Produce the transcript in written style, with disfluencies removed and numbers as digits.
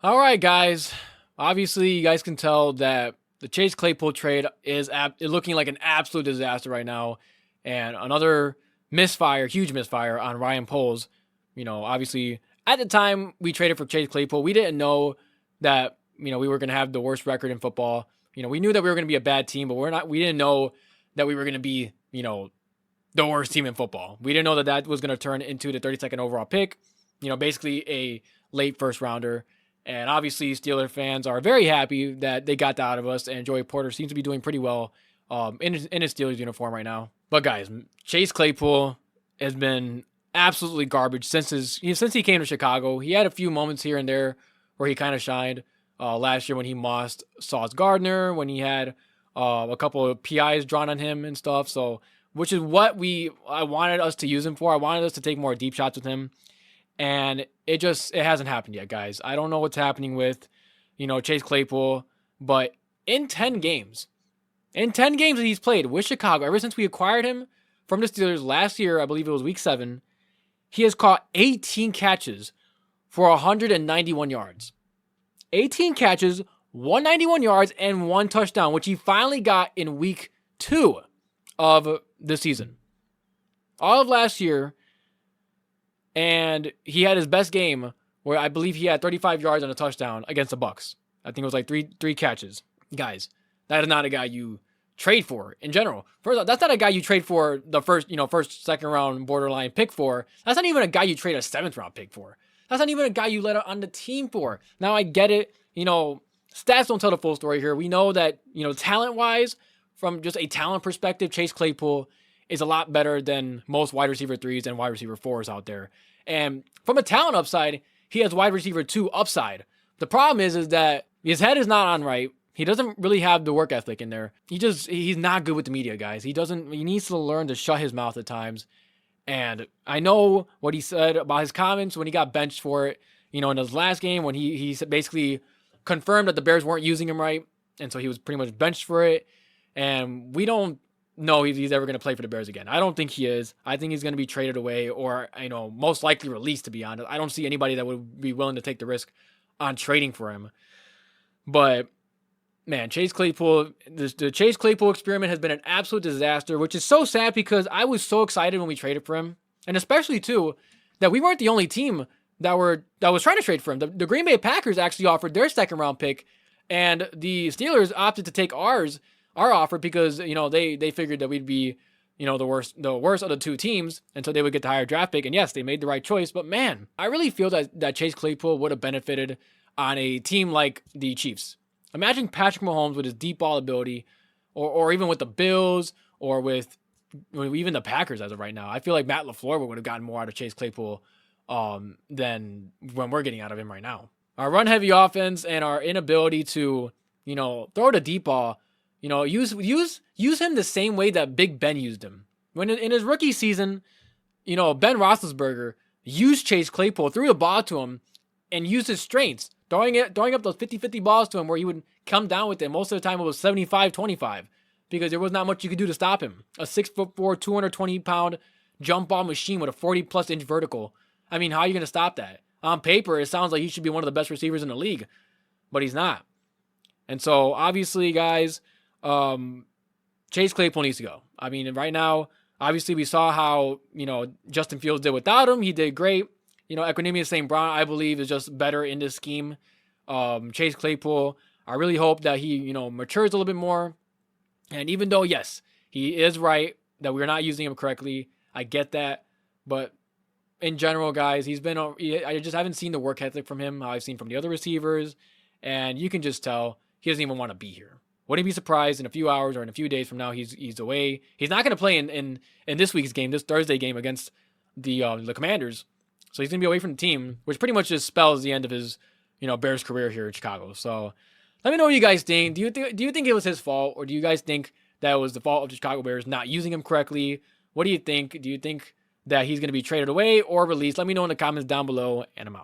All right, guys. Obviously, you guys can tell that the Chase Claypool trade is looking like an absolute disaster right now, and another misfire, huge misfire on Ryan Poles. Obviously, at the time we traded for Chase Claypool, we didn't know that we were going to have the worst record in football. We knew that we were going to be a bad team, but we're not. We didn't know that we were going to be the worst team in football. We didn't know that that was going to turn into the 32nd overall pick. Basically a late first rounder. And obviously, Steeler fans are very happy that they got that out of us. And Joey Porter seems to be doing pretty well in his Steelers uniform right now. But guys, Chase Claypool has been absolutely garbage since he came to Chicago. He had a few moments here and there where he kind of shined. Last year when he mossed Sauce Gardner, when he had a couple of PIs drawn on him and stuff. So, which is what I wanted us to use him for. I wanted us to take more deep shots with him. And it hasn't happened yet, guys. I don't know what's happening with, Chase Claypool, but in 10 games that he's played with Chicago, ever since we acquired him from the Steelers last year, I believe it was week 7, he has caught 18 catches for 191 yards. 18 catches, 191 yards, and 1 touchdown, which he finally got in week 2 of the season. All of last year, and he had his best game where I believe he had 35 yards and a touchdown against the Bucks. I think it was like three catches. Guys, that is not a guy you trade for in general. First off, that's not a guy you trade for the first, second round borderline pick for. That's not even a guy you trade a 7th round pick for. That's not even a guy you let on the team for. Now I get it. Stats don't tell the full story here. We know that, talent wise, from just a talent perspective, Chase Claypool is a lot better than most wide receiver 3s and wide receiver 4s out there. And from a talent upside, he has wide receiver 2 upside. The problem is that his head is not on right. He doesn't really have the work ethic in there. He's not good with the media, guys. He needs to learn to shut his mouth at times. And I know what he said about his comments when he got benched for it, in his last game when he basically confirmed that the Bears weren't using him right. And so he was pretty much benched for it. And we don't know if he's ever going to play for the Bears again. I don't think he is. I think he's going to be traded away or, most likely released, to be honest. I don't see anybody that would be willing to take the risk on trading for him. But, man, Chase Claypool, the Chase Claypool experiment has been an absolute disaster, which is so sad because I was so excited when we traded for him. And especially, too, that we weren't the only team that was trying to trade for him. The Green Bay Packers actually offered their 2nd round pick, and the Steelers opted to take our offer because, they figured that we'd be, the worst of the 2 teams, and so they would get the higher draft pick. And yes, they made the right choice. But man, I really feel that Chase Claypool would have benefited on a team like the Chiefs. Imagine Patrick Mahomes with his deep ball ability, or even with the Bills, or with even the Packers as of right now. I feel like Matt LaFleur would have gotten more out of Chase Claypool than when we're getting out of him right now. Our run-heavy offense and our inability to, throw the deep ball, use him the same way that Big Ben used him. When in his rookie season, Ben Roethlisberger used Chase Claypool, threw the ball to him, and used his strengths, throwing up those 50-50 balls to him where he would come down with it. Most of the time it was 75-25 because there was not much you could do to stop him. A 6'4", 220-pound jump ball machine with a 40-plus inch vertical. I mean, how are you going to stop that? On paper, it sounds like he should be one of the best receivers in the league, but he's not. And so, obviously, guys, Chase Claypool needs to go. I mean, right now, obviously, we saw how, Justin Fields did without him. He did great. Equanimeous St. Brown, I believe, is just better in this scheme. Chase Claypool, I really hope that he, matures a little bit more. And even though, yes, he is right that we're not using him correctly, I get that. But in general, guys, I just haven't seen the work ethic from him, how I've seen from the other receivers. And you can just tell he doesn't even want to be here. Wouldn't be surprised in a few hours or in a few days from now he's away. He's not going to play in this week's game, this Thursday game against the Commanders. So he's going to be away from the team, which pretty much just spells the end of his, Bears career here in Chicago. So let me know what you guys think. Do you think it was his fault, or do you guys think that it was the fault of the Chicago Bears not using him correctly? What do you think? Do you think that he's going to be traded away or released? Let me know in the comments down below, and I'm out.